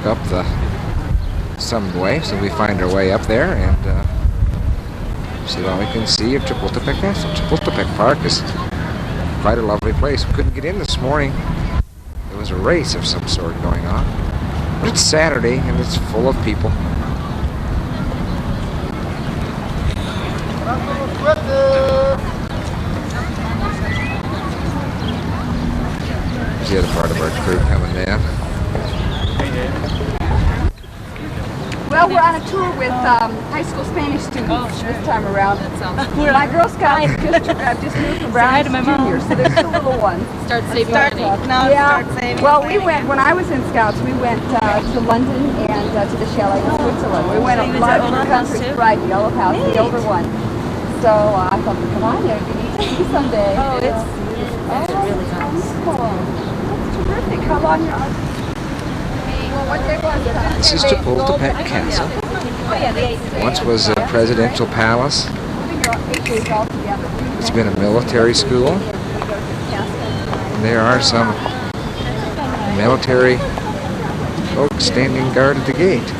walk up some way, so we find our way up there and see what we can see of Chapultepec Castle. Chapultepec Park is quite a lovely place. We couldn't get in this morning. There was a race of some sort going on. But it's Saturday and it's full of people. There's the other part of our crew coming in. Well, we're on a tour with high school Spanish students this time around. My Girl Scouts just moved from Brown Junior, so there's two little ones. Start saving money. Start saving. Well, we went, when I was in Scouts, we went to London and to the Chalet in Switzerland. We went a lot of different countries, right, the Yellow House, the older one. So I thought, come on, there, we need to see someday. Oh, it's really nice. That's terrific. How long you're on? This is Chapultepec Castle. Once was a presidential palace. It's been a military school. There are some military folks standing guard at the gate.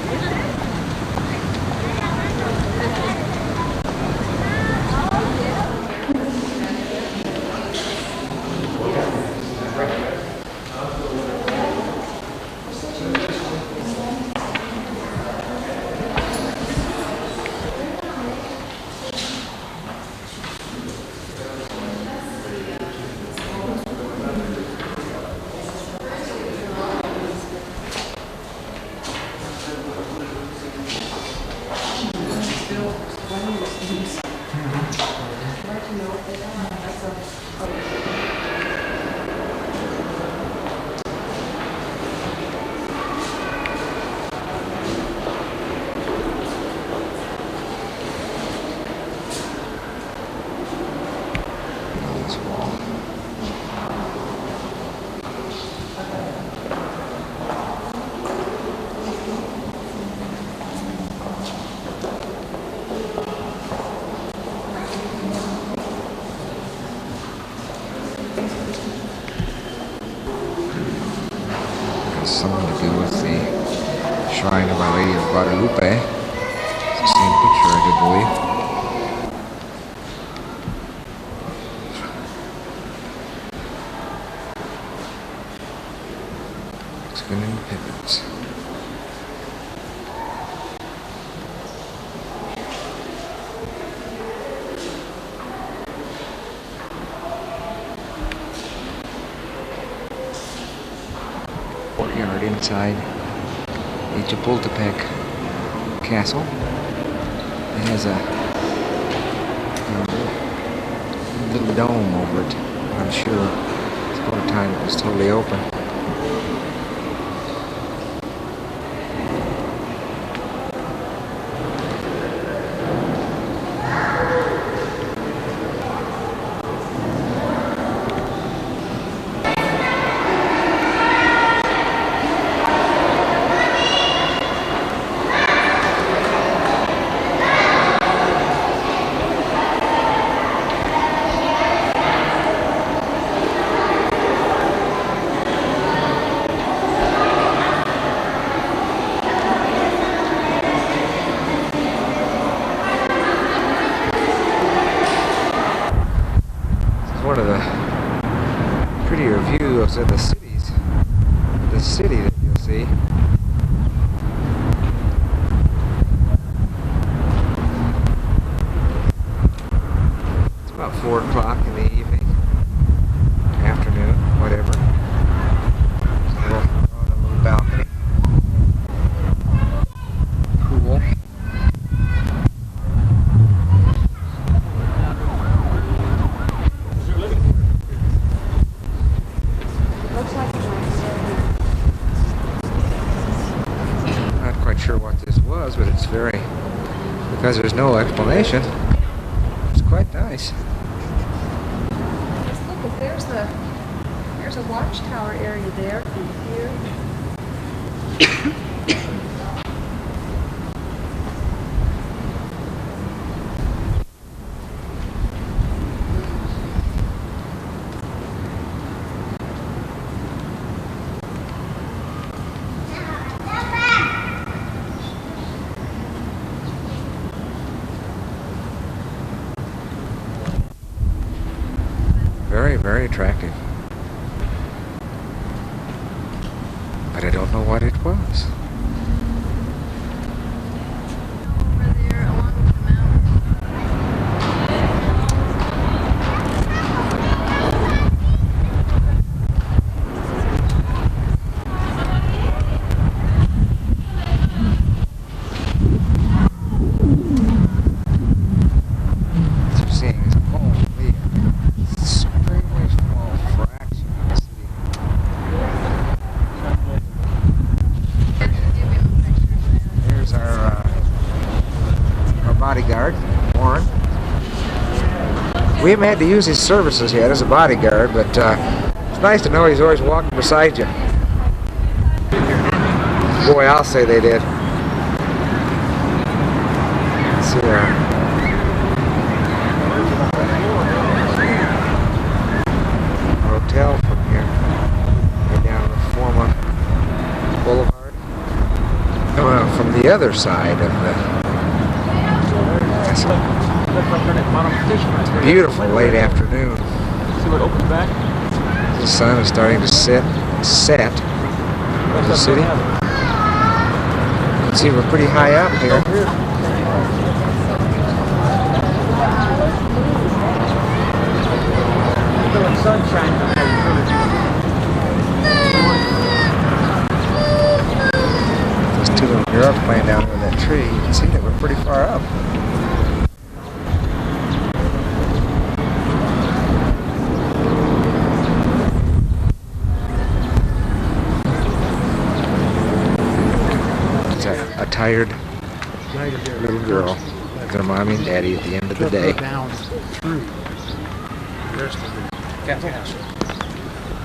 Something to do with the Shrine of Our Lady of Guadalupe. It's the same picture, I do believe. Mexican independence. Courtyard inside the Chapultepec Castle. It has a little dome over it. I'm sure it's about a time it was totally open. One of the prettier views of the city that you'll see. It's about 4 o'clock in the evening, afternoon, whatever. We're on a little balcony. Cool. Sure what this was, but it's very, because there's no explanation, it's quite nice. Look, there's a watchtower area there and here. it was. Over there along with the mountain. What you're seeing is only an extremely small fraction of the city. Here's our bodyguard, Warren. We haven't had to use his services yet as a bodyguard, but it's nice to know he's always walking beside you. Boy, I'll say they did. Let's see our hotel from here. Go down Reforma Boulevard. Well, from the other side of the... It's beautiful late afternoon. See what opens back? The sun is starting to set over the city. You can see we're pretty high up here. Sunshine. Those two little girls playing down under that tree. You can see that we're pretty far up. It's a tired little girl with her mommy and daddy at the end of the day. Down through the rest of the castle.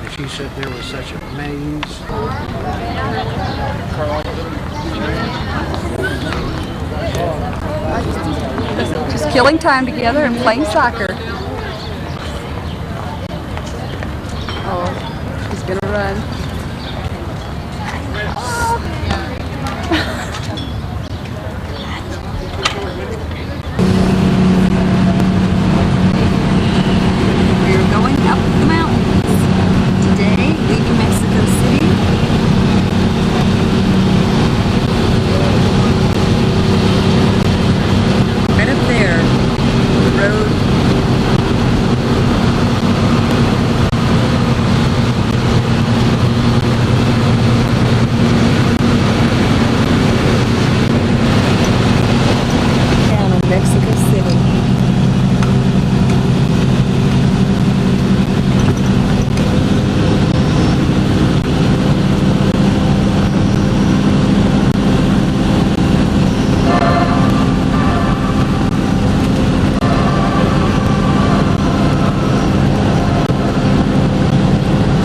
And she said there was such a maze. Just killing time together and playing soccer. Oh, she's gonna run. We're going up the mountains. Today, leaving Mexico City. Right up there, the road. Down in Mexico City.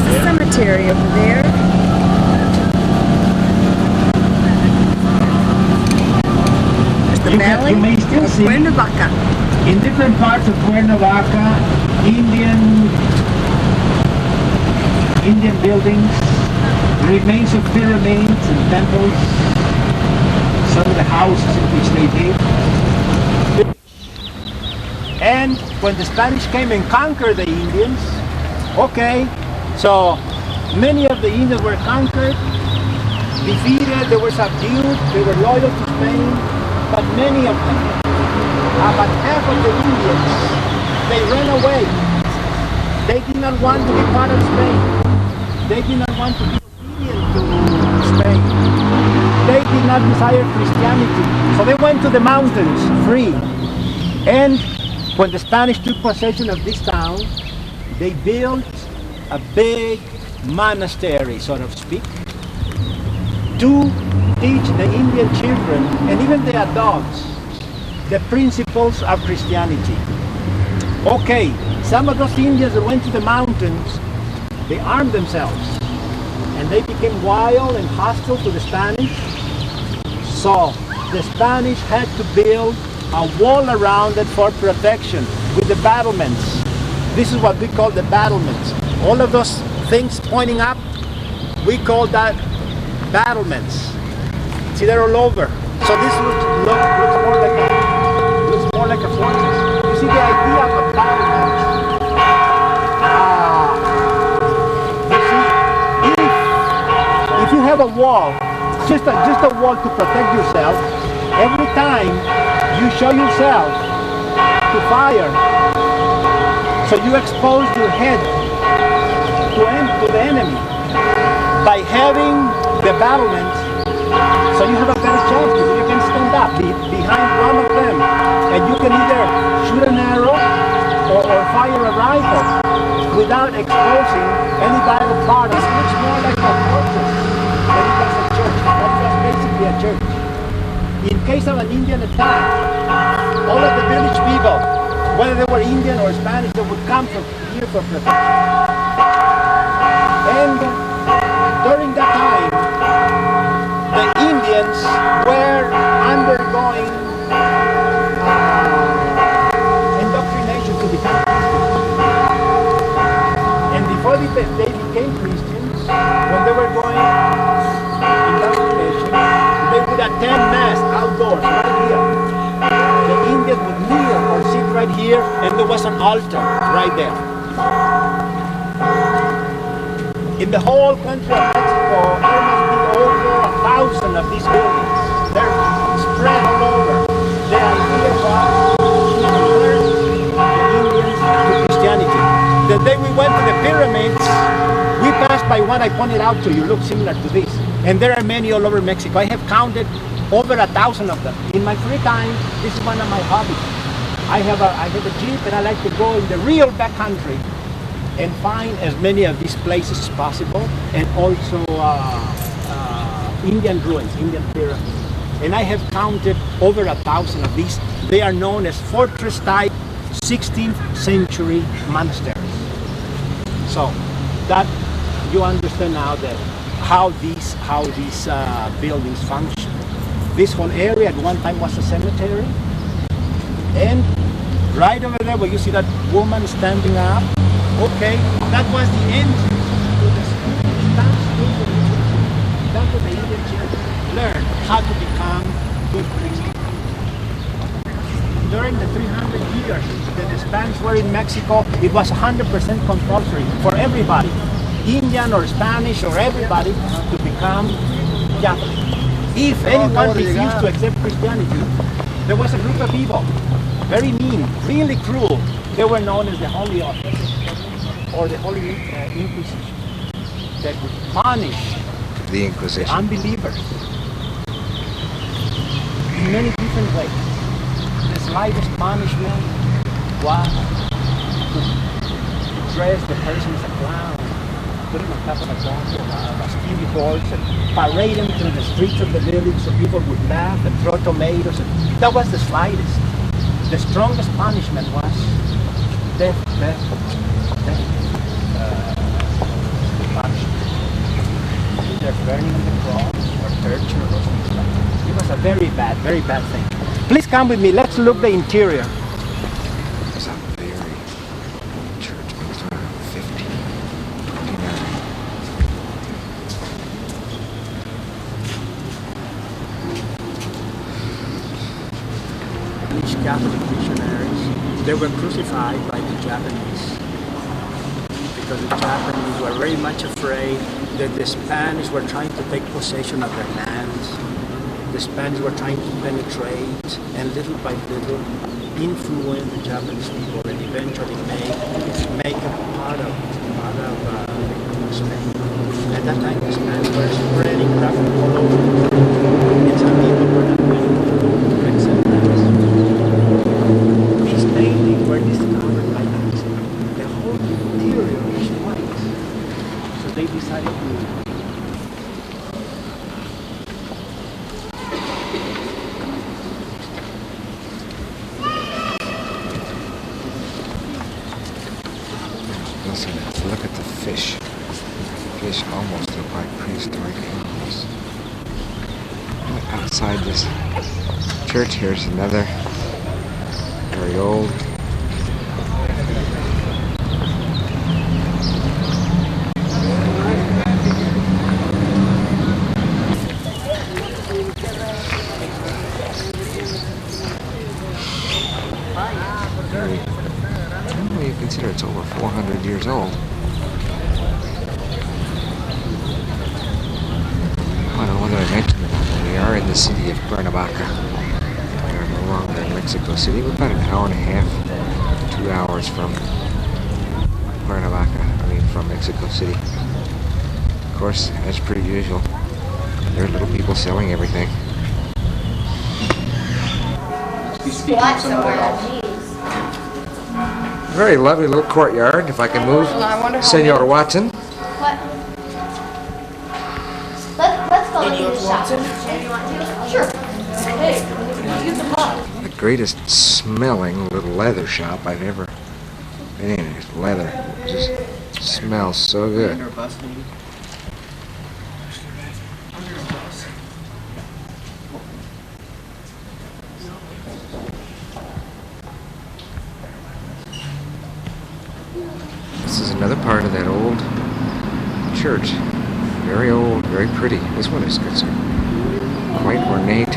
There's a cemetery over there. There's the valley You may still of see Cuernavaca. in different parts of Cuernavaca, Indian buildings, remains of pyramids and temples, some of the houses in which they lived. And when the Spanish came and conquered the Indians, okay, so many of the Indians were conquered, defeated, they were subdued, they were loyal to Spain, but many of them, about half of the Indians, they ran away. They did not want to be part of Spain. They did not want to be obedient to Spain. They did not desire Christianity. So they went to the mountains free. And when the Spanish took possession of this town, they built a big monastery, so to speak, to teach the Indian children and even the adults the principles of Christianity. Okay, some of those Indians that went to the mountains, they armed themselves and they became wild and hostile to the Spanish. So the Spanish had to build a wall around it for protection with the battlements. This is what we call the battlements. All of those things pointing up, we call that battlements. See, they're all over. So this looks more like a fortress. You see the idea of a battlement. You see, if you have a wall just a wall to protect yourself. Every time you show yourself to fire, so you expose your head to the enemy. By having the battlements, so you have a better chance because you can stand up behind one of them, and you can either shoot an arrow or fire a rifle without exposing any vital part. This looks more like a fortress than it does a church. That was basically a church. In case of an Indian attack, all of the village people, whether they were Indian or Spanish, they would come from here for protection. And during that time, the Indians were undergoing indoctrination to become Christians. And before they became Christians, when they were going indoctrination, they would attend mass outdoors, right here. The Indians would kneel or sit right here, and there was an altar right there. In the whole country of Mexico, there must be over 1,000 of these buildings. They're spread all over. The idea was to convert the Indians to Christianity. The day we went to the pyramids, we passed by one I pointed out to you, look similar to this. And there are many all over Mexico. I have counted over 1,000 of them. In my free time, this is one of my hobbies. I have a Jeep, and I like to go in the real backcountry and find as many of these places as possible, and also Indian ruins, Indian pyramids. And I have counted over 1,000 of these. They are known as fortress-type 16th century monasteries. So that you understand now that how these buildings function. This whole area at one time was a cemetery, and right over there where you see that woman standing up, okay, that was the entrance to the school. That's what the Indian church learned how to become good Christians. During the 300 years that the Spanish were in Mexico, it was 100% compulsory for everybody, Indian or Spanish or everybody, to become Catholic. If anyone refused to accept Christianity, there was a group of people, very mean, really cruel. They were known as the Holy Office, or the Holy Inquisition, that would punish The Inquisition. unbelievers in many different ways. The slightest punishment was to dress the person as a clown, put him on top of a donkey, a skinny horse, and parade him through the streets of the village so people would laugh and throw tomatoes. And that was the slightest. The strongest punishment was death. Punishment. Either burning on the cross or torture or something like that. It was a very bad thing. Please come with me. Let's look the interior. It's a very old church. It was around 1529. These Catholic missionaries, they were crucified by the Japanese because the Japanese were very much afraid that the Spanish were trying to take possession of their lands. The Spanish were trying to penetrate and little by little influence the Japanese people and eventually make a part of Spain. At that time, the Spanish were spreading traffic all over, and some people were not willing to accept that. These paintings were discovered by them. The whole interior is white, so they decided to Listen, look at the fish. Fish almost look like prehistoric animals. Outside this church here's another very old you consider it's over 400 years old. I don't know whether I mentioned the city of Cuernavaca. We're no longer in Mexico City. We're about an hour and a half, 2 hours from Cuernavaca. From Mexico City. Of course, as per usual, there are little people selling everything. Very lovely little courtyard. If I can move, Senor Watson. What? Let's go look at the shop. Sure. The greatest smelling little leather shop I've ever been in. It's leather. It just smells so good. This is another part of that old church. Very old, very pretty. This one has got some quite ornate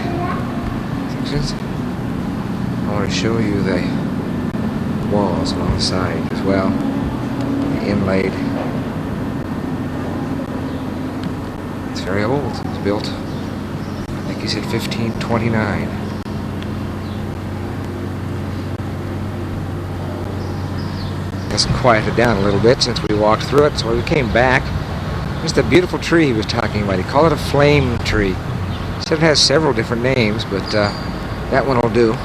sections. I want to show you the walls along the side as well. Inlaid. It's very old. It's built, I think he said 1529. It's quieted down a little bit since we walked through it, so we came back. Just a beautiful tree he was talking about. He called it a flame tree. He said it has several different names, but that one will do.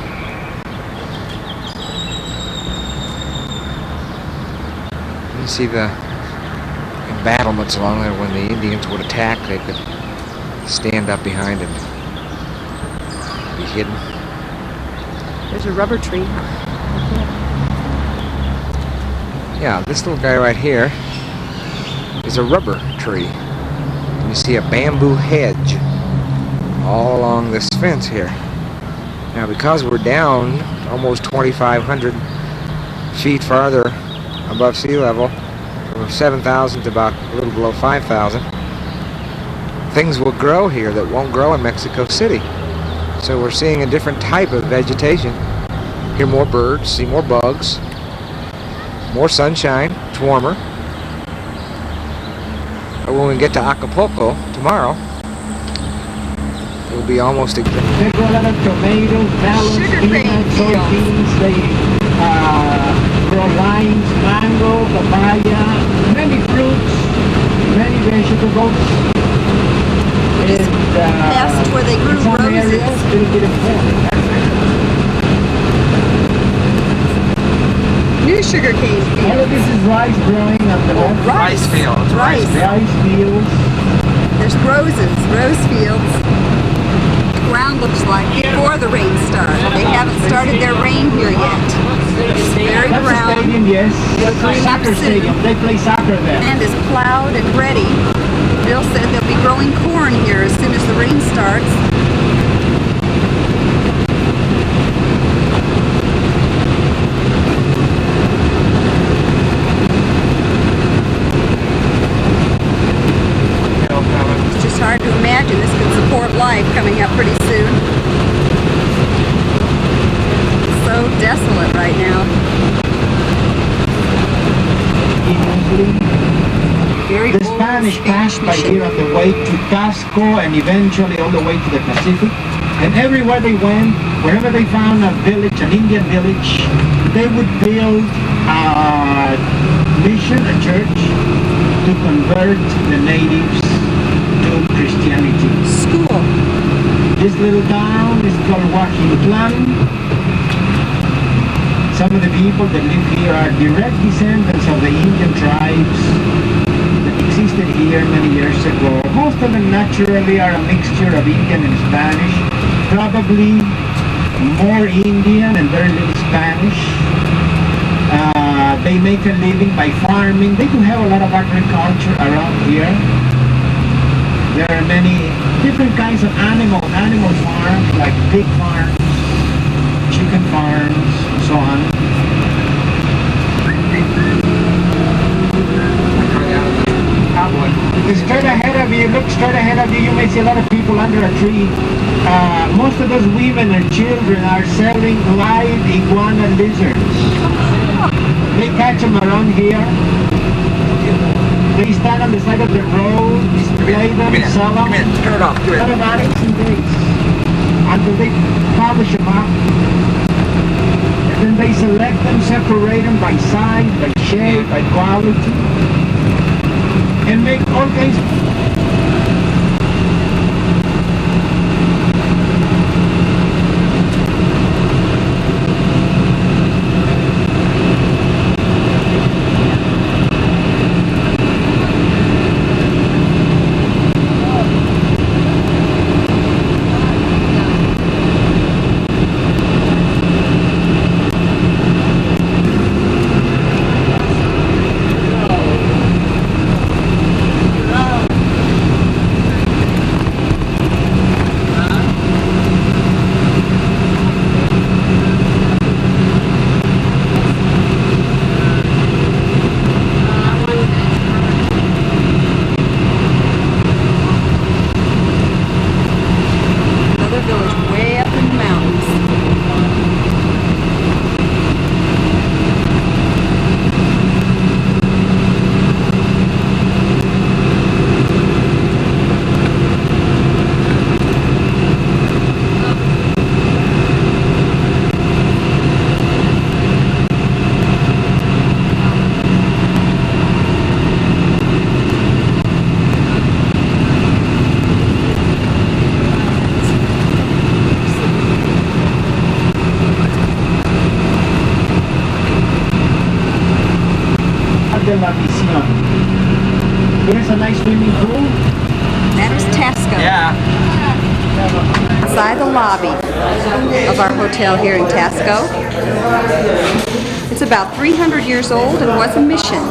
You see the embattlements along there. When the Indians would attack, they could stand up behind and be hidden. There's a rubber tree. Yeah, this little guy right here is a rubber tree. And you see a bamboo hedge all along this fence here. Now, because we're down almost 2,500 feet farther above sea level, from 7,000 to about a little below 5,000, things will grow here that won't grow in Mexico City. So we're seeing a different type of vegetation. Hear more birds, see more bugs, more sunshine, it's warmer. But when we get to Acapulco tomorrow, it will be almost exactly. They grow a lot of tomatoes, melons, peanuts, soybeans, they grow limes, mango, papaya, many fruits, many vegetables. Past where they grew some roses. areas, a little bit of corn. New sugarcane All field. of this is rice growing up the left. Rice fields. Rice. Rice fields. There's rose fields. The ground looks like before the rain started. They haven't started their rain here yet. It's very That's a brown. stadium, yes. That's a soccer stadium. They play soccer there. Land is plowed and ready. Bill said they'll be growing corn here as soon as the rain starts. It's just hard to imagine this could support life coming up pretty soon. It's so desolate right now. Very The Spanish passed by here on the way to Tasco and eventually all the way to the Pacific. And everywhere they went, wherever they found a village, an Indian village, they would build a mission, a church, to convert the natives to Christianity. School. This little town is called Huajitlán. Some of the people that live here are direct descendants of the Indian tribes that existed here many years ago. Most of them naturally are a mixture of Indian and Spanish, probably more Indian and very little Spanish. They make a living by farming. They do have a lot of agriculture around here. There are many different kinds of animal farms, like pig farms, chicken farms, and so on. Straight ahead of you, look straight ahead of you, you may see a lot of people under a tree. Most of those women and children are selling live iguana lizards. They catch them around here. They stand on the side of the road, display them, sell them. Turn it off. A lot of addicts and days. until they polish them up. And then they select them, separate them by size, by shape, by quality, and make all kinds of... Another village way up in the mountains. de la Visión. Here's a nice swimming pool. That is Tasco. Yeah. Inside the lobby of our hotel here in Tasco. It's about 300 years old and was a mission.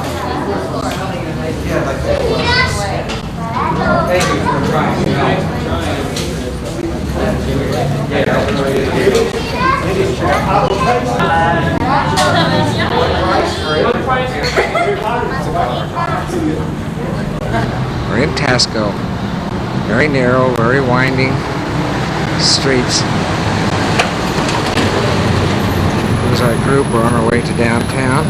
We're in Tasco. Very narrow, very winding streets. There's our group. We're on our way to downtown.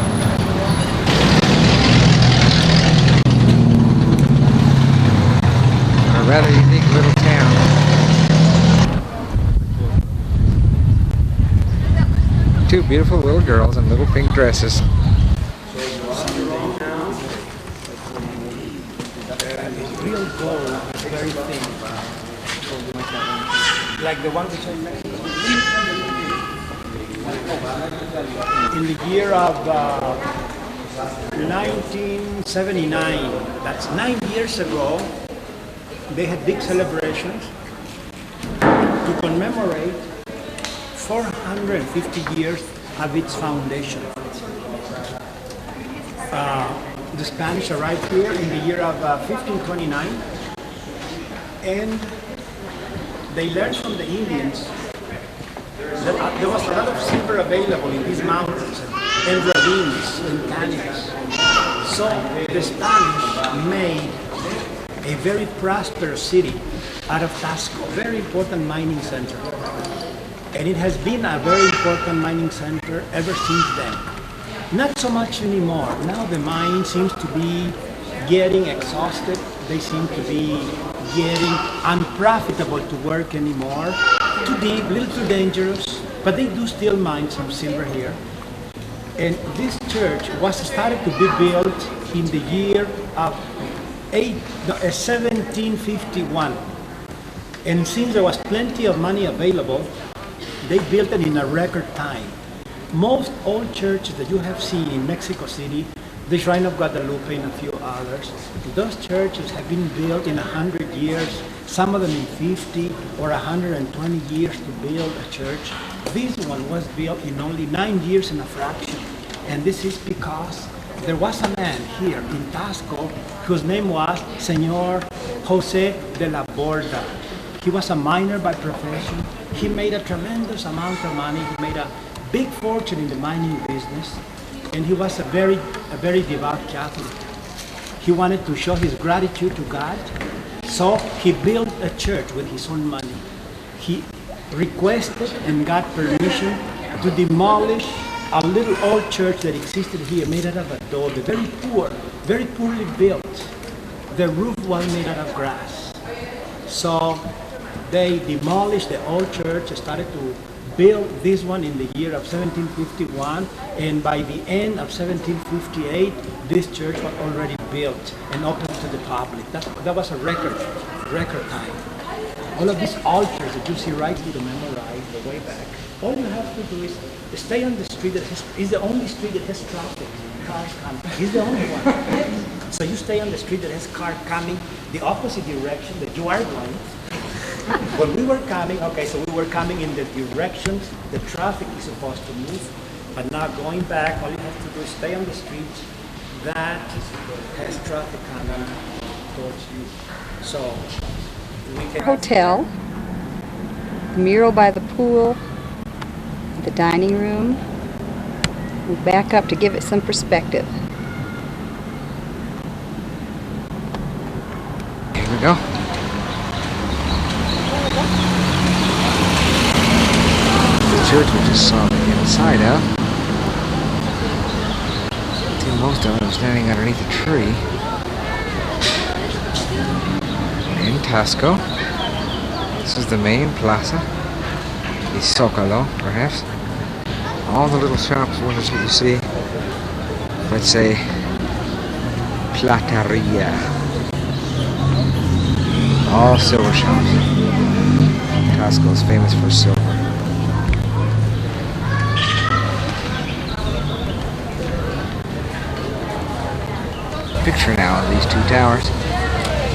A rather unique little town. Two beautiful little girls in little pink dresses. Real gold is very thin. Like the one we saw in Mexico. In the year of 1979, that's 9 years ago, they had big celebrations to commemorate 450 years of its foundation. The Spanish arrived here in the year of 1529, and they learned from the Indians that there was a lot of silver available in these mountains and ravines and canyons. So the Spanish made a very prosperous city out of Tasco, very important mining center. And it has been a very important mining center ever since then. Not so much anymore. Now the mine seems to be getting exhausted. They seem to be getting unprofitable to work anymore. Too deep, a little too dangerous, but they do still mine some silver here. And this church was started to be built in the year of 1751. And since there was plenty of money available, they built it in a record time. Most old churches that you have seen in Mexico City, the Shrine of Guadalupe and a few others, those churches have been built in 100 years, some of them in 50 or 120 years to build a church. This one was built in only 9 years and a fraction. And this is because there was a man here in Tasco whose name was Señor Jose de la Borda. He was a miner by profession. He made a tremendous amount of money. He made a big fortune in the mining business, and he was a very devout Catholic. He wanted to show his gratitude to God, so he built a church with his own money. He requested and got permission to demolish a little old church that existed here, made out of adobe, very poorly built. The roof was made out of grass. So They demolished the old church, started to build this one in the year of 1751, and by the end of 1758, this church was already built and open to the public. That was a record time. All of these altars that you see right here to memorize the way back, all you have to do is stay on the street that is the only street that has traffic, cars coming. It's the only one. So you stay on the street that has cars coming the opposite direction that you are going. When we were coming, okay, so we were coming in the direction the traffic is supposed to move, but now going back, all you have to do is stay on the street that has traffic coming towards you. So we can... Hotel, the mural by the pool, the dining room. We back up to give it some perspective. Here we go. The church we just saw the inside of. I think most of it was standing underneath a tree. In Tasco. This is the main plaza. The Zocalo, perhaps. All the little shops, what is what you see? Let's say Plateria. All silver shops. Tasco is famous for silver. Picture now of these two towers.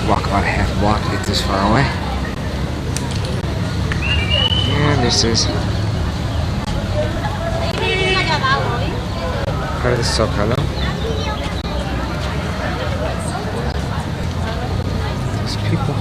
Walk about a half block to get this far away. And this is part of the Zocalo. There's people.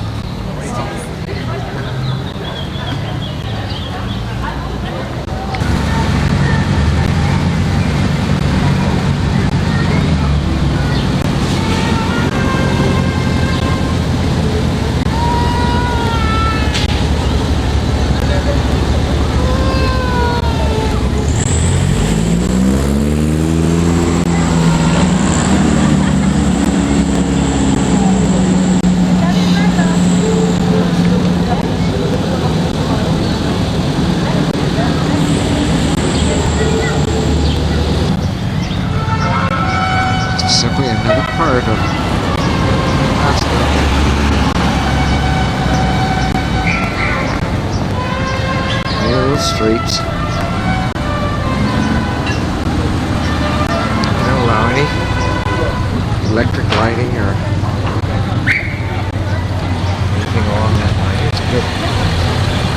Simply another part of Tasco. Little streets. They don't allow any electric lighting or anything along that line. It's a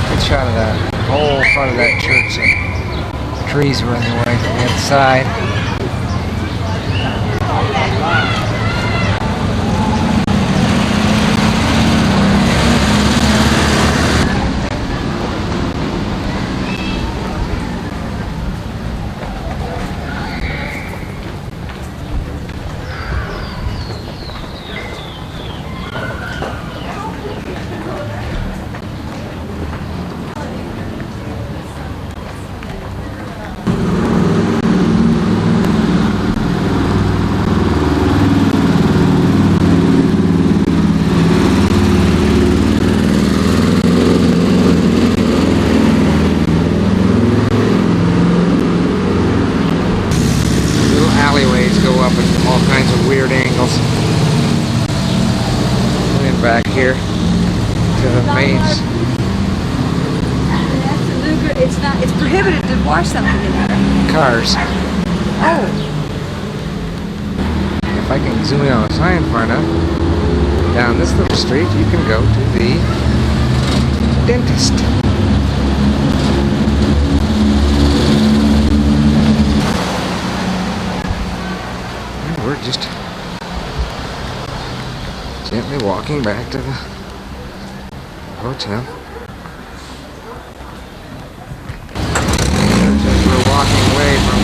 good shot of that whole front of that church. The trees were in the way from the other side. Alleyways go up at all kinds of weird angles. And back here to the mains. It's prohibited to wash something in there. Cars. Oh. If I can zoom in on a sign far enough, down this little street you can go to the dentist. We're just gently walking back to the hotel. We're walking away from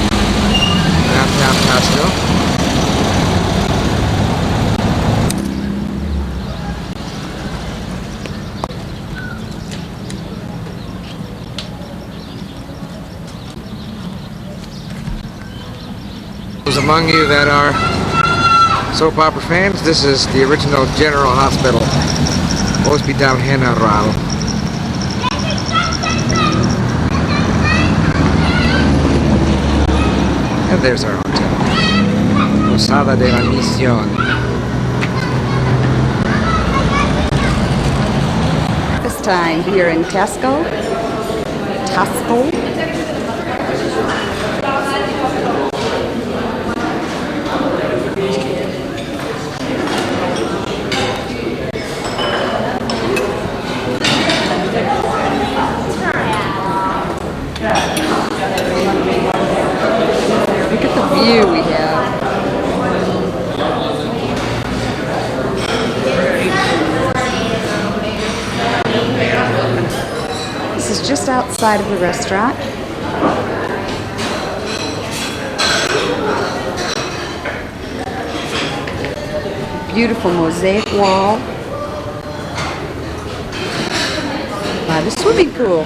downtown Tasco. Those among you that are soap opera fans, this is the original General Hospital, Hospital General. there's our hotel. Posada de la Misión. This time here in Tasco. Look at the view we have. This is just outside of the restaurant. Beautiful mosaic wall. By the swimming pool.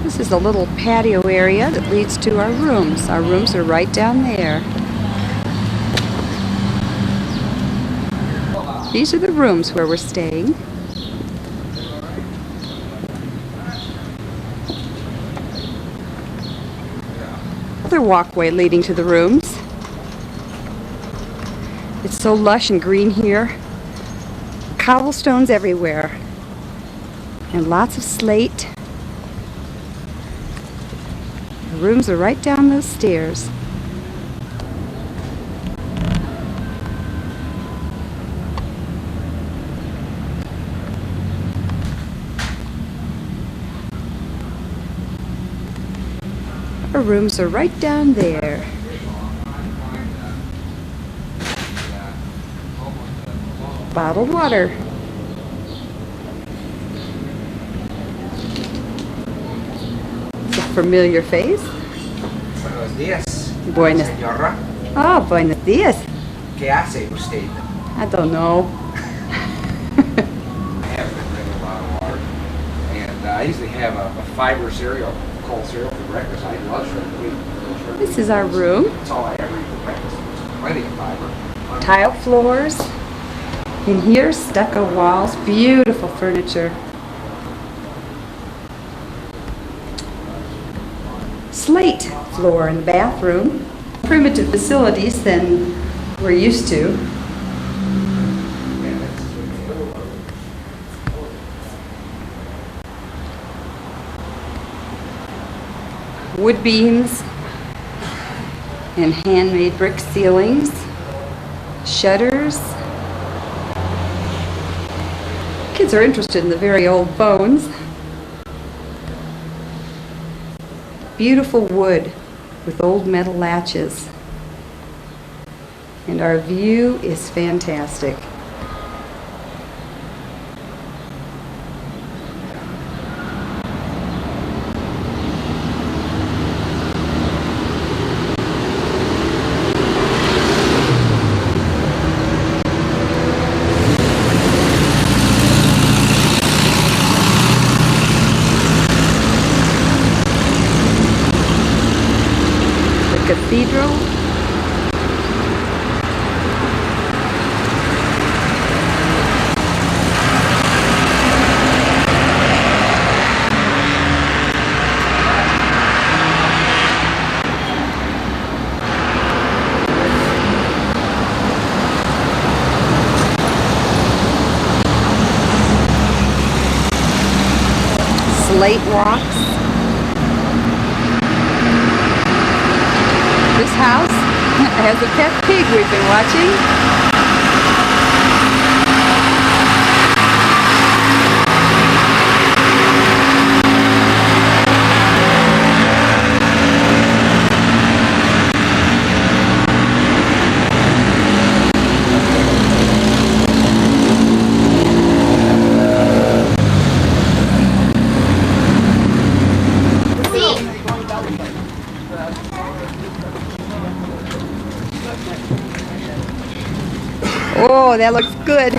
This is a little patio area that leads to our rooms. Our rooms are right down there. These are the rooms where we're staying. Another walkway leading to the rooms. It's so lush and green here. Cobblestones everywhere. And lots of slate. The rooms are right down those stairs. Our rooms are right down there. Bottled water. It's a familiar face. Buenos días. Buenos. Señora. Oh, buenos dias. ¿Qué hace usted? I don't know. I haven't been drinking a lot of water. And I usually have a fiber cereal, cold cereal for breakfast. I love shredded wheat. This is our room. That's all I ever eat for breakfast. Plenty of fiber. Tile floors. In here, stucco walls. Beautiful furniture. Slate floor in the bathroom. Primitive facilities than we're used to. Wood beams and handmade brick ceilings, shutters. Kids are interested in the very old bones. Beautiful wood with old metal latches. And our view is fantastic. Cathedral. Slate walks. This house has a pet pig we've been watching. Oh, that looks good.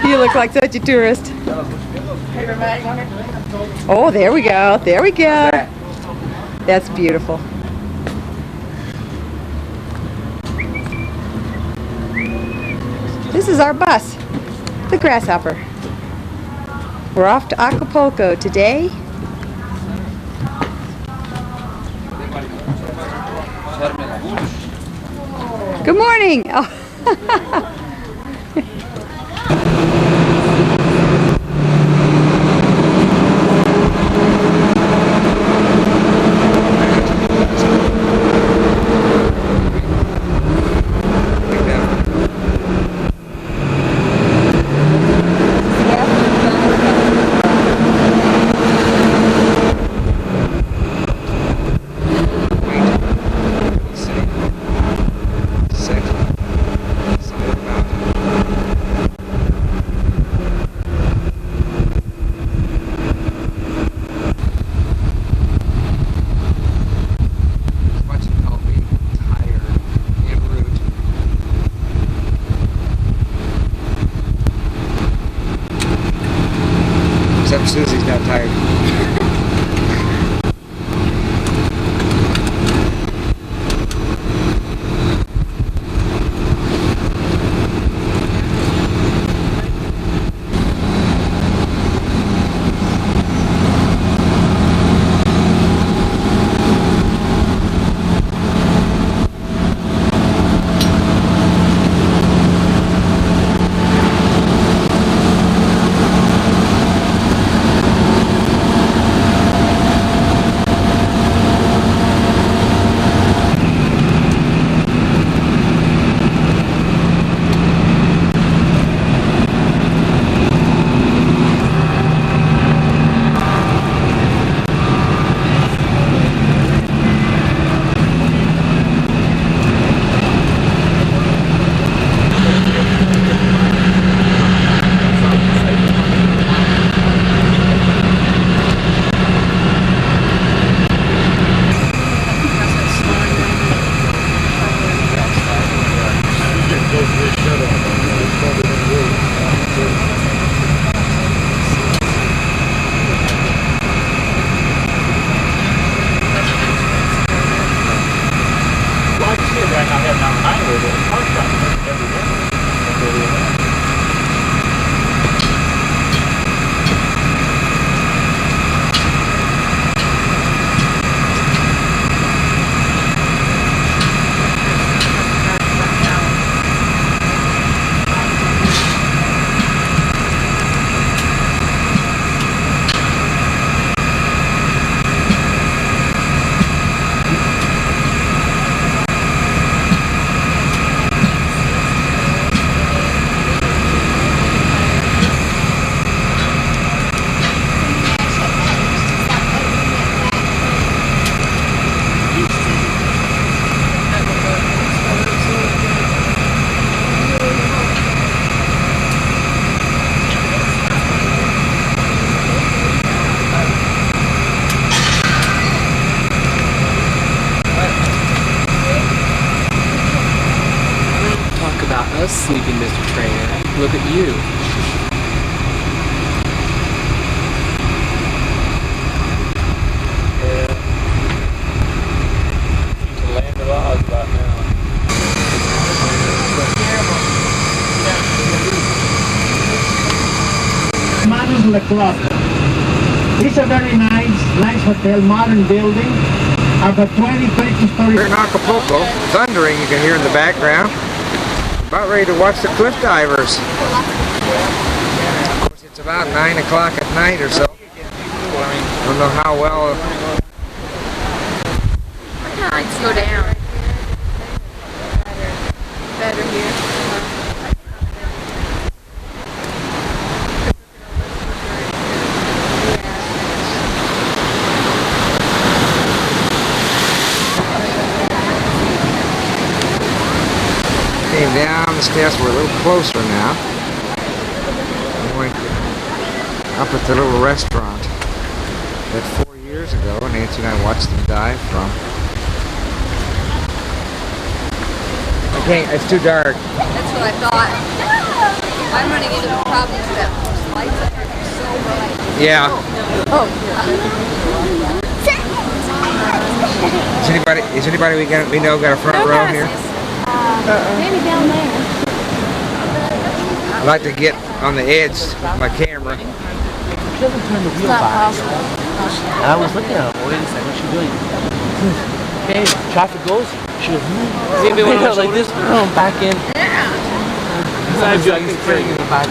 You look like such a tourist. Oh, there we go. There we go. That's beautiful. This is our bus, the Grasshopper. We're off to Acapulco today. Good morning. Oh. Except Susie's not tired. Us sleeping, Mr. Trainer. Look at you. The land of Oz about now. Manos Le Club. It's a very nice hotel, modern building. About 20, 30 stories. We're in Acapulco. Thundering you can hear in the background. About ready to watch the cliff divers. Of course, it's about 9 o'clock at night or so. I don't know how well. I kind of like to go down. Better here. Came down the steps. We're a little closer now. We're going up at the little restaurant that 4 years ago Nancy and I watched them dive from. I can't. It's too dark. That's what I thought. I'm running into problems with that lights up here. They're so bright. Yeah. Oh. Is anybody we know got a front row here? Maybe down there. I'd like to get on the edge with my camera. She doesn't turn the wheel by. I was looking at her. Wait a second, what's she doing? Okay, traffic goes, Maybe when I was like this, boom, back in. Besides, I can carry in the back.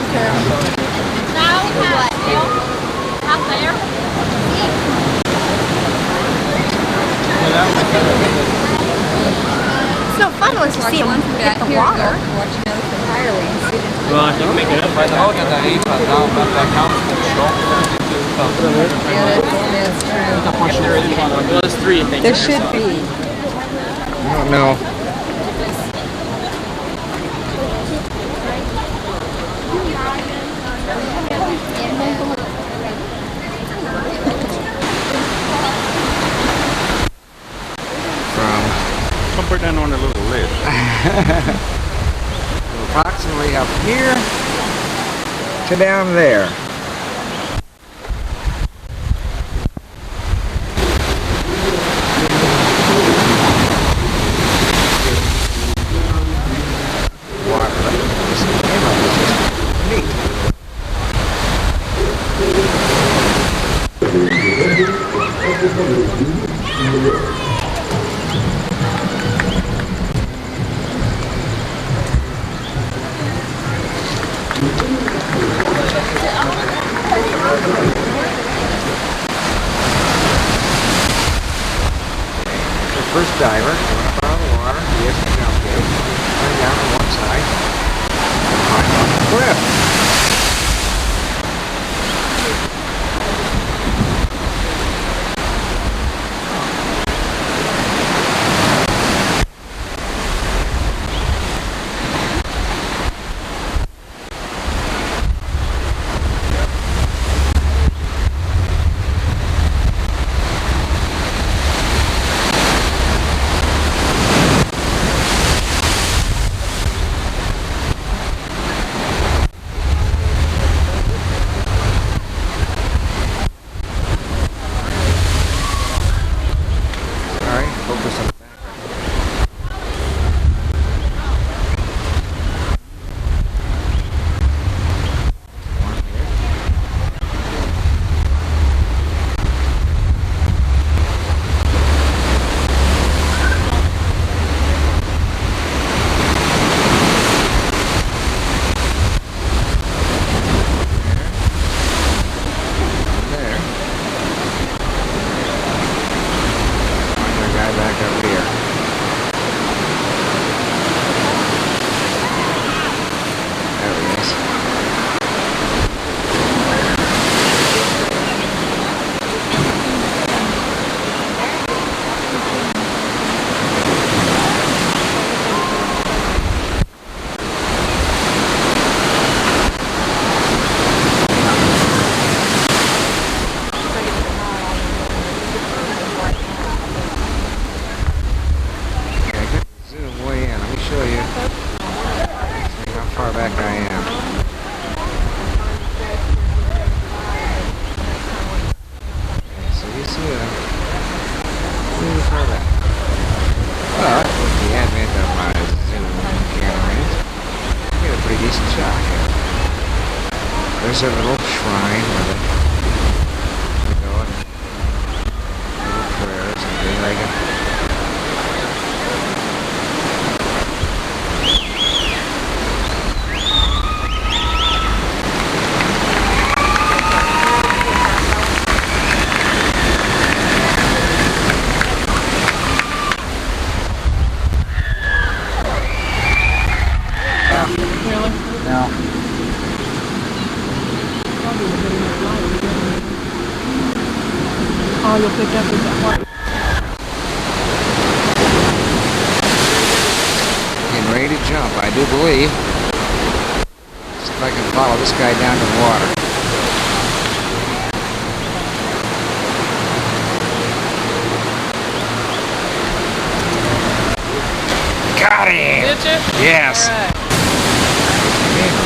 Out there. It's no fun unless you see them hit the water. Well, I think make it up by the boat and then eat but now but that counts for the shop. Well, there's 3, I think. There should be. I don't know. I'll put that on a little lid. Approximately up here to down there. Water. This camera is just neat. First diver going up out of the water, he has to jump gate, turn down to one side, and climb up the cliff. Focus on the back. One here. There. Guy back over here. There he is. Zoom way in. Let me show you. See how far back I am. Okay, so you see them. Really far back. Well, with the advent of my zoom cameras, I get a pretty decent shot here. There's a little shrine where they go and little prayers and things like that. No. Oh, you'll pick up with that one. Getting ready to jump, I do believe. See if I can follow this guy down to the water. Got him! Did you? Yes! All right.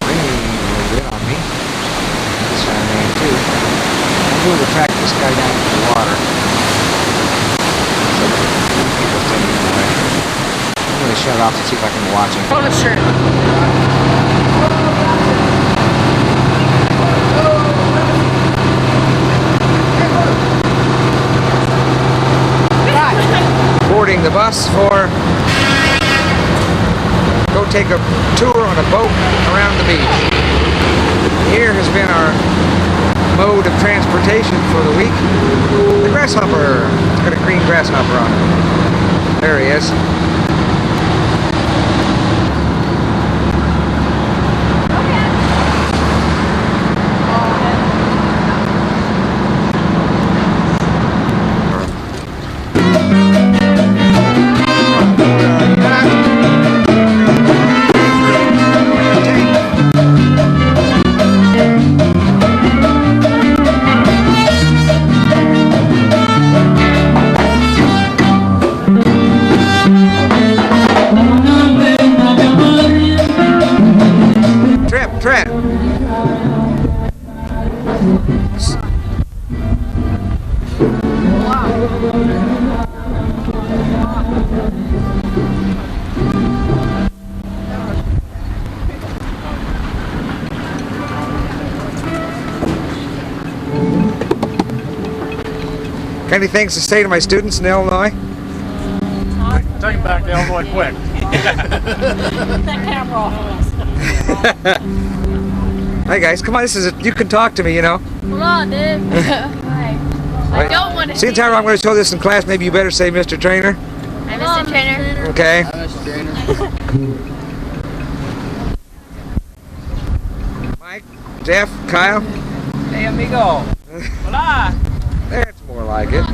Raining a little bit on me. This one ran too. I'm going to track this guy down to the water. So people standing in the way. I'm going to shut off to see if I can watch him. On the shirt. Boarding the bus for take a tour on a boat around the beach. Here has been our mode of transportation for the week. The grasshopper. It's got a green grasshopper on it. There he is. Trent. Got any things to say to my students in Illinois? Take him back to Illinois quick. That camera off. Hi guys, come on, you can talk to me, you know. Hold on, dude. I don't want to See the time I'm going to show this in class, maybe you better say Mr. Trainer. Hi, Mr. Trainer. Okay. Mike, Jeff, Kyle. Hey, amigo. Hola. That's more like it.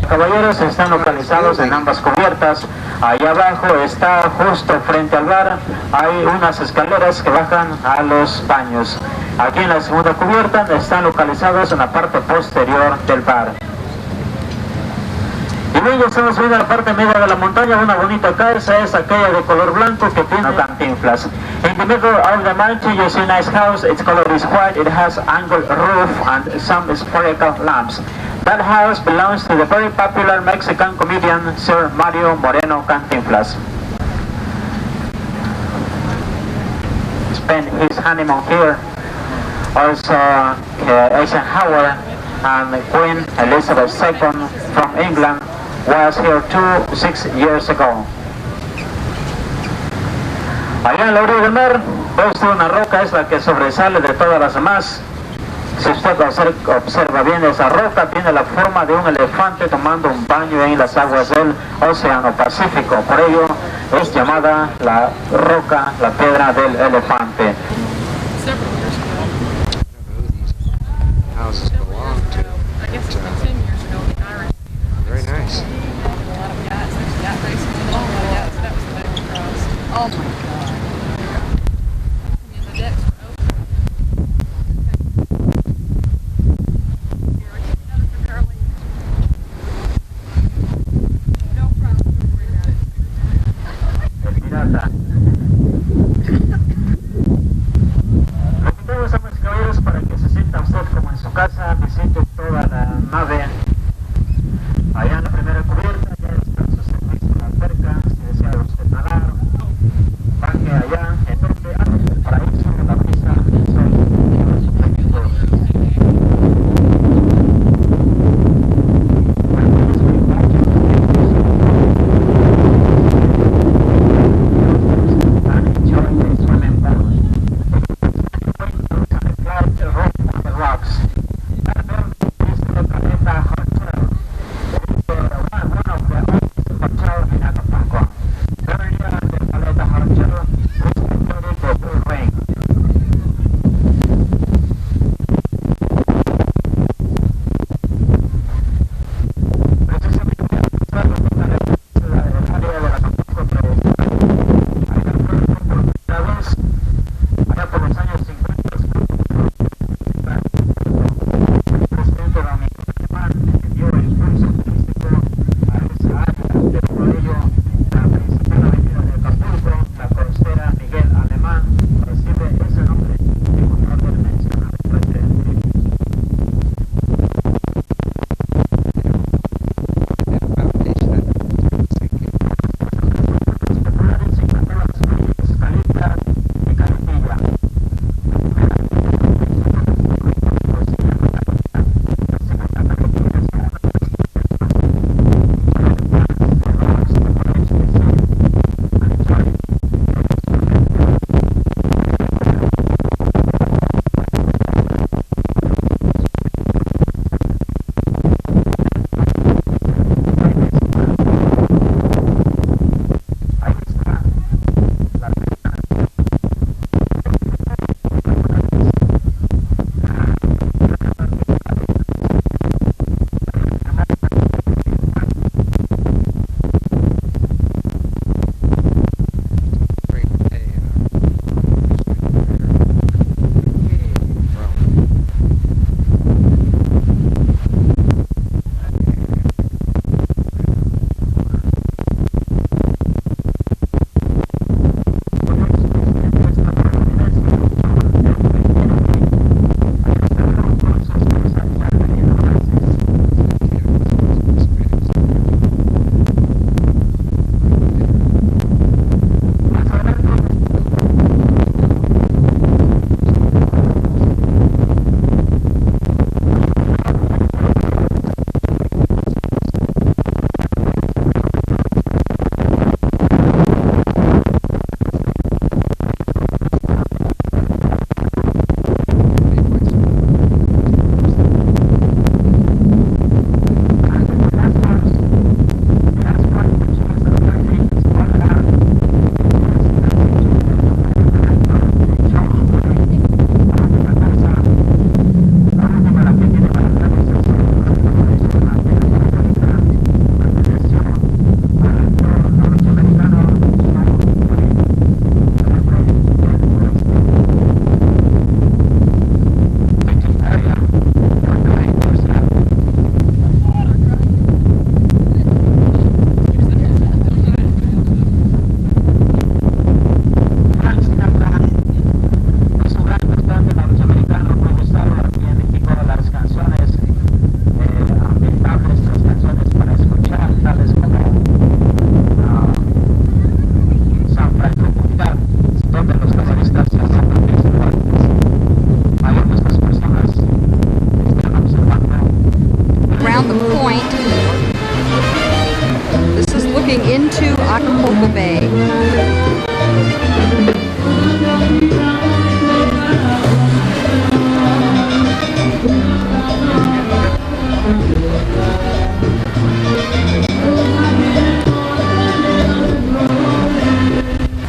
Caballeros están localizados en ambas cubiertas. Allá abajo está justo frente al bar. Hay unas escaleras que bajan a los baños. Aquí en la segunda cubierta están localizados en la parte posterior del bar. Y luego estamos viendo la parte media de la montaña. Una bonita casa es aquella de color blanco que tiene Cantinflas. In the middle of the mountain you see a nice house. Its color is white. It has angled roof and some spherical lamps. That house belongs to the very popular Mexican comedian Sir Mario Moreno Cantinflas. Spent his honeymoon here. Also, Eisenhower and Queen Elizabeth II from England was here 6 years ago. Allá en la orilla del mar, ve usted una roca, es la que sobresale de todas las demás. Si usted observa bien esa roca, tiene la forma de un elefante tomando un baño en las aguas del Océano Pacífico. Por ello es llamada la roca, la piedra del elefante. Houses belong to. I guess it's been 10 years ago. The Irish. Very nice. A lot of guys. There's that basement. Oh, that was the big cross. Oh my God. Yeah, the decks were open. Here, I get another for Carly. No problem. Don't worry about it. El pirata. Lo invitamos a mis caballeros para que se sienta usted como en su casa, visite toda la nave. Allá en la primera cubierta ya está su servicio en la alberca, si desea usted nadar, baje allá, en donde el paraíso, la brisa, el sol y los proyectos. And enjoy the swimming pool. Windows and a flat roof on the rocks. That building is the Planeta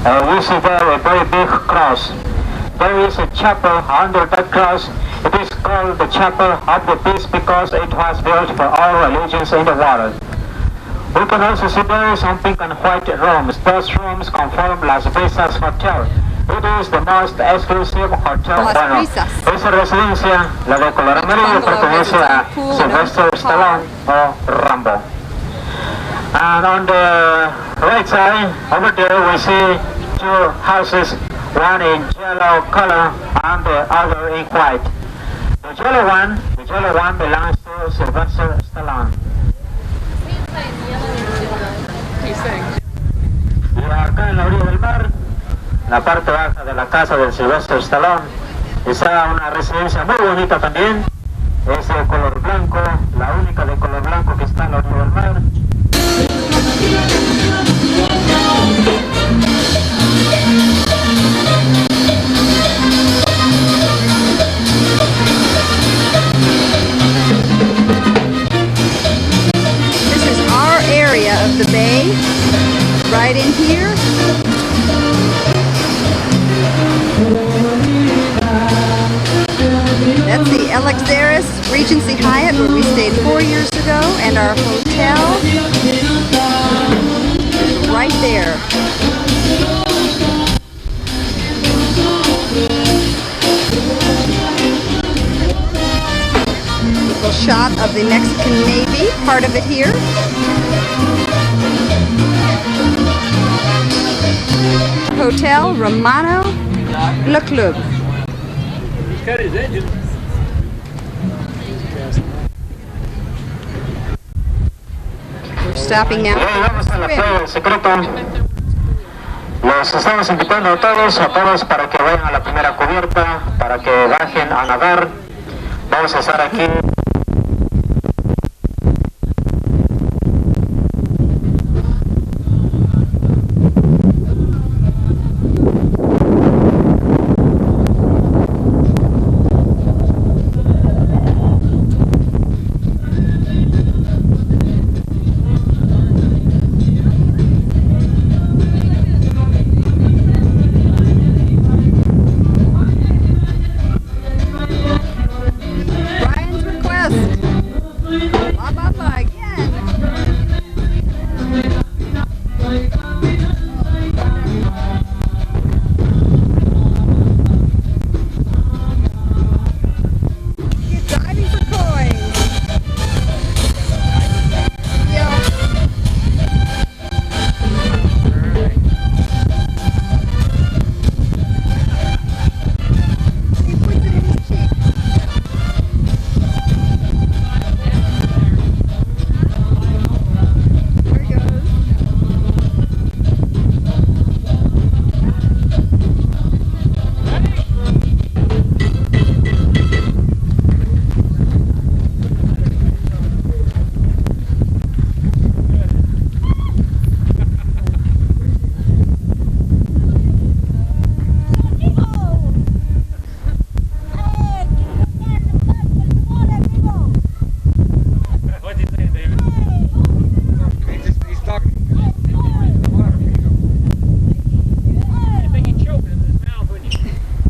we see there a very big cross. There is a chapel under that cross. It is called the Chapel of the Peace because it was built for all religions in the world. We can also see there some pink and white rooms. Those rooms conform Las Brisas Hotel. It is the most exclusive hotel. Las Bueno, Brisas. esa residencia, la de color amarillo, pertenece a Sylvester Stallone o Rambo. And on the right side, over there, we see two houses, one in yellow color and the other in white. The yellow one belongs to Sylvester Stallone. Y acá en la orilla del mar, la parte baja de la casa de Sylvester Stallone, está una residencia muy bonita también. Es de color blanco, la única de color blanco que está en la orilla del mar. This is our area of the bay, right in here. That's the Alexaris Regency Hyatt where we stayed 4 years ago, and our hotel is right there. Little shot of the Mexican Navy, part of it here. Hotel Romano Le Club. Cut his engine. We're stopping now. Vamos a la playa del secreto. Los estamos invitando a todos para que vayan a la primera cubierta, para que bajen a nadar. Vamos a estar aquí.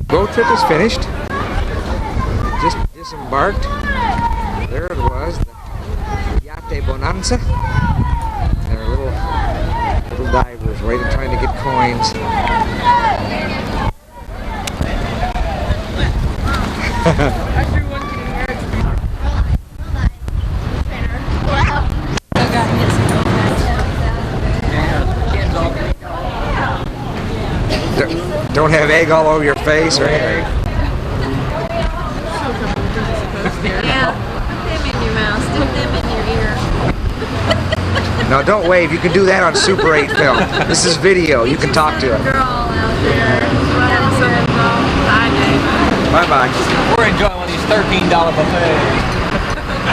Boat trip is finished. Just disembarked. There it was, the Yate Bonanza. There are little divers waiting, trying to get coins. Don't have egg all over your face or anything. Yeah, put them in your mouth, stick them in your ear. No, don't wave. You can do that on Super 8 film. This is video. You can talk to it. Girl out there. Bye, Dave. Bye-bye. We're enjoying one of these $13 buffets.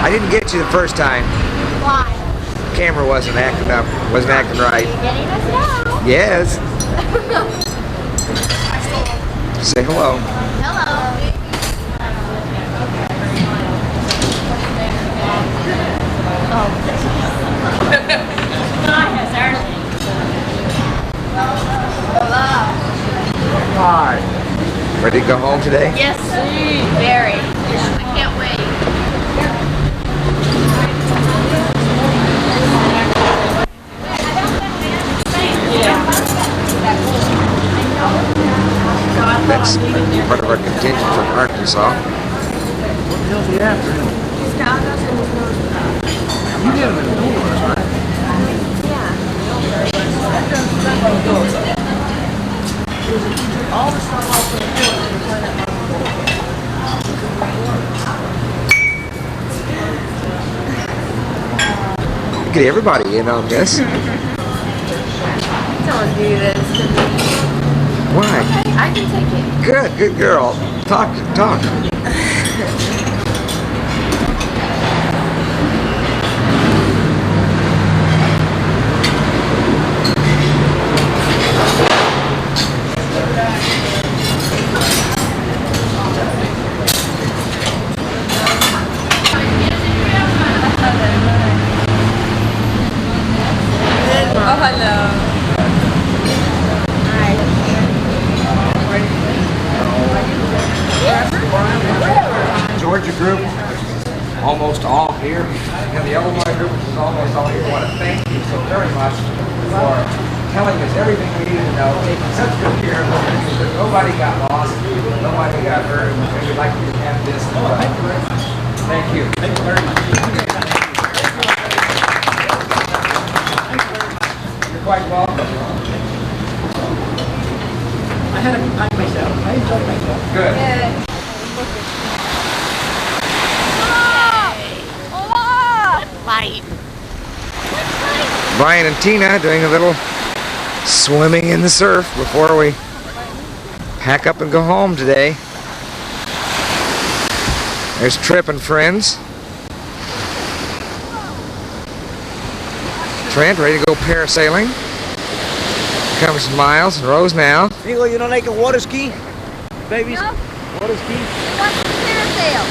I didn't get you the first time. Why? Camera wasn't acting up. Wasn't acting right. Getting us now. Yes. Say hello. Hello. Hello. Ready to go home today? Yes, very. I can't wait. That's part of our contingent from Arkansas. What the hell's he after? You get him in the doors, right? Get everybody in on this. Don't do this to me. Why? I can take it. Good girl. Talk. Oh, hello. Georgia group, almost all here. And the Illinois group is almost all here. I want to thank you so very much for telling us everything we needed to know. Such good care of us. Nobody got lost. Nobody got hurt. And we'd like you to have this. Thank you very much. Thank you. Thank you very much. You're quite welcome. I had a good time myself. I enjoyed myself. Good. Light. Brian and Tina doing a little swimming in the surf before we pack up and go home today. There's Trip and friends. Trent ready to go parasailing. Here comes Miles and Rose now. Nico, you don't like a water ski? Babies? No. Water ski? What's the parasail?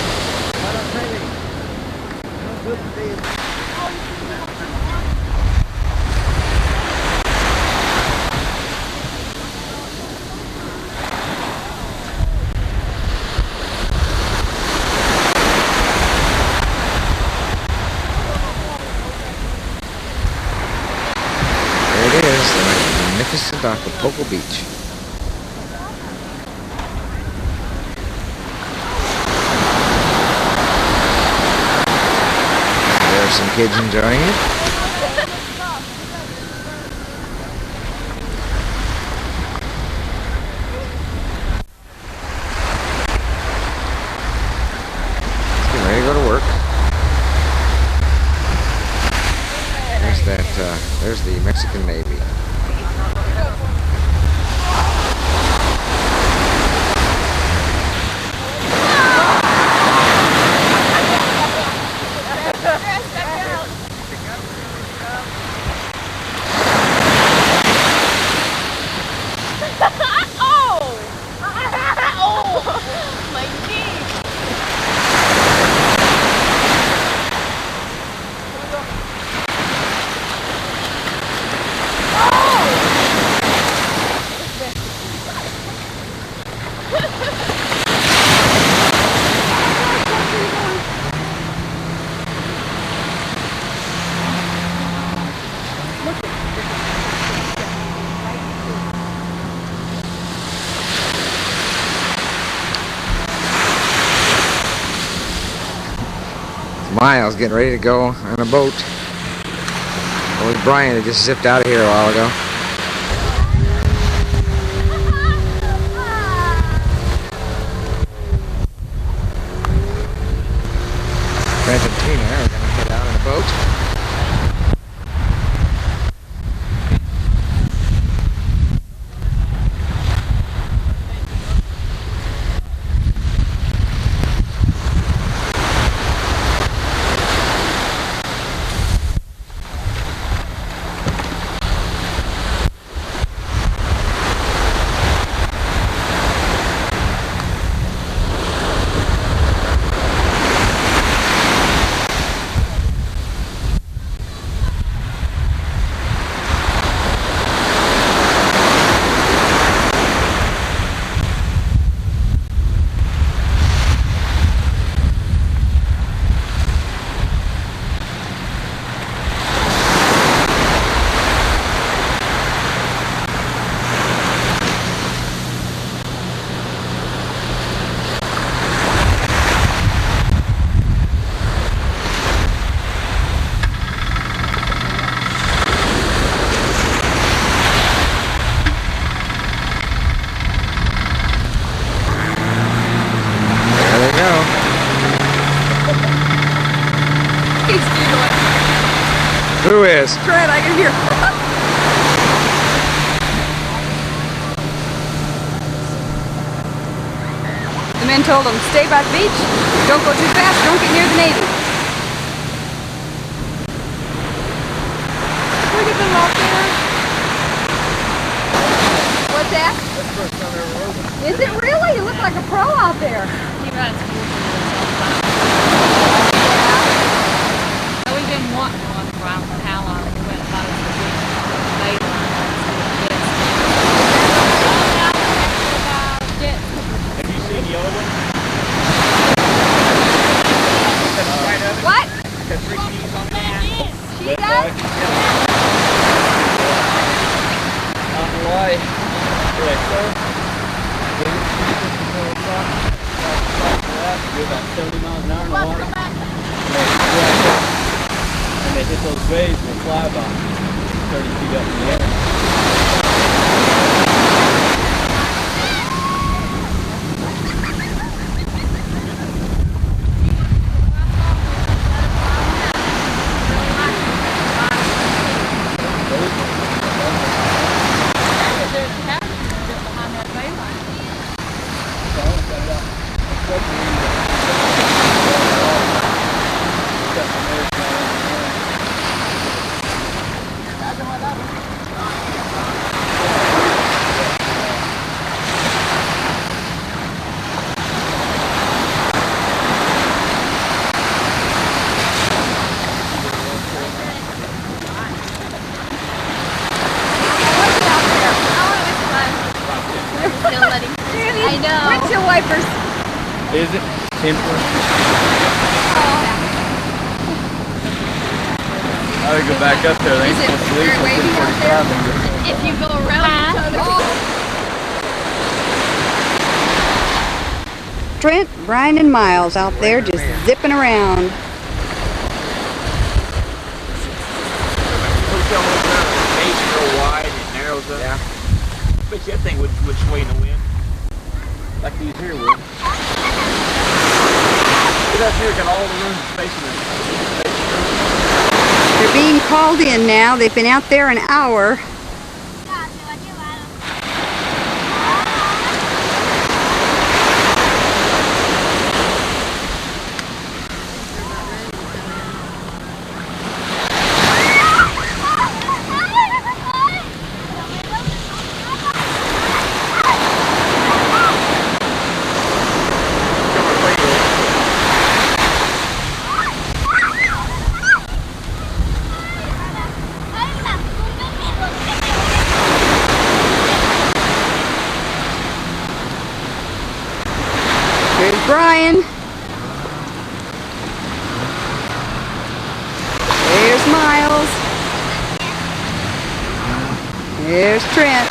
There it is, the magnificent Acapulco Beach. There's some kids enjoying it. Getting ready to go to work. There's the Mexican Navy. Miles getting ready to go on a boat. Old Brian had just zipped out of here a while ago. Trent and Tina are going to head out on a boat. ahead, I can hear. The men told him, stay by the beach, don't go too fast, don't get near the Navy. Look at them out there. What's that? That's the first time I ever rode one. Is it really? You look like a pro out there. He rides cool. So we didn't want one around for how long. We went about it for a week. Later on, Have you seen the other one? What? Got 3 keys on it. She does? On Hawaii. Right, sir. You're about 70 miles an hour in the water. And they hit those waves and they fly about 30 feet up in the air. I know. Windshield wipers. Is it? Temporary? I would go back up there. They ain't Is it supposed to leave very till wavy out 10:45 and go. If you go around each other. Trent, Brian, and Miles out there just zipping around. Hotel was gate's real wide and it narrows up. Yeah. Bet you that thing would sway in the wind. Like these here would. Get up here, got all the rooms facing it. They're being called in now. They've been out there an hour. Here's Brian. There's Miles. There's Trent.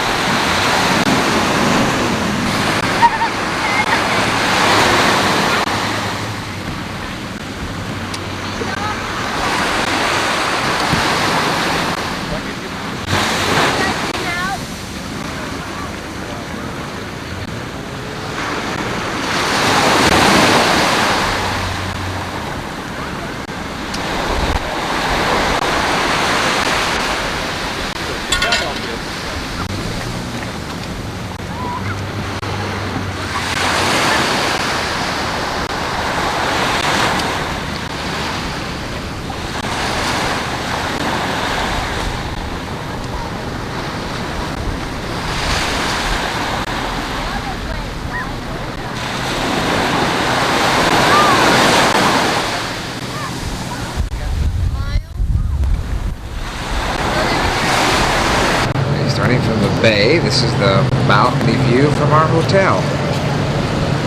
Starting from the bay, this is the balcony view from our hotel.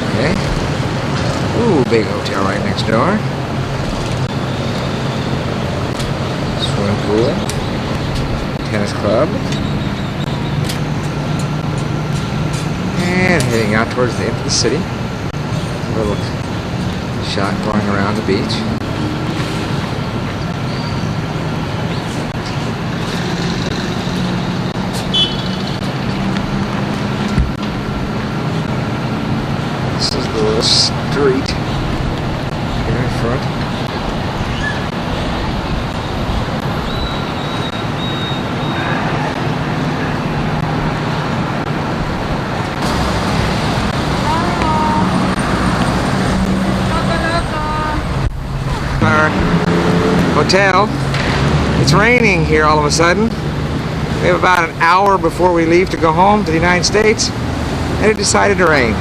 Okay. Ooh, big hotel right next door. Swimming pool. Tennis club. And heading out towards the end of the city. A little shot going around the beach. This is the little street here in front. hotel. It's raining here all of a sudden. We have about an hour before we leave to go home to the United States, and it decided to rain.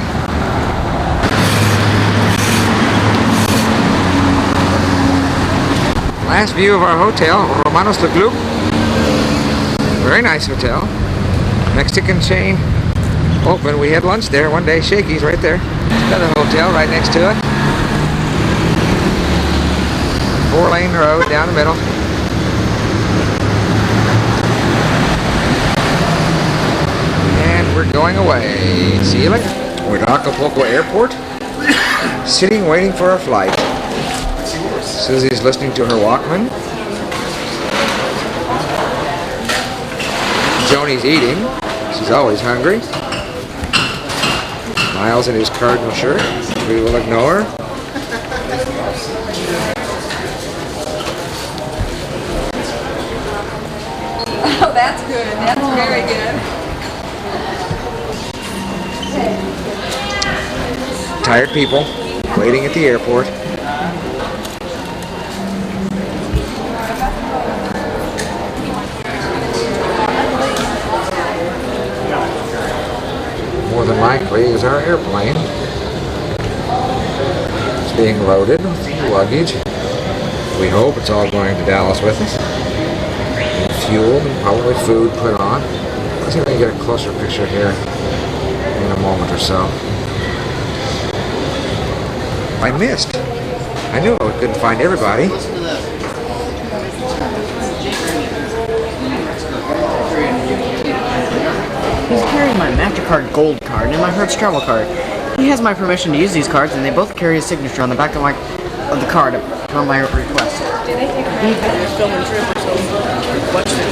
Last view of our hotel, Romanos Le Club. Very nice hotel. Mexican chain. Open. We had lunch there one day. Shakey's right there. Another hotel right next to it. 4-lane road down the middle. And we're going away. See you later. We're at Acapulco Airport. Sitting waiting for our flight. Susie's listening to her Walkman. Joni's eating. She's always hungry. Miles in his cardinal shirt. We will ignore. Oh, that's good. That's very good. Tired people waiting at the airport. More than likely is our airplane. It's being loaded with luggage. We hope it's all going to Dallas with us. And fuel and probably food put on. Let's see if we can get a closer picture here in a moment or so. I missed. I knew I couldn't find everybody. He's carrying my MasterCard Gold card and my Hertz Travel card. He has my permission to use these cards, and they both carry a signature on the back of the card upon my request. Do they take a break when they're filming trip or so? Watch the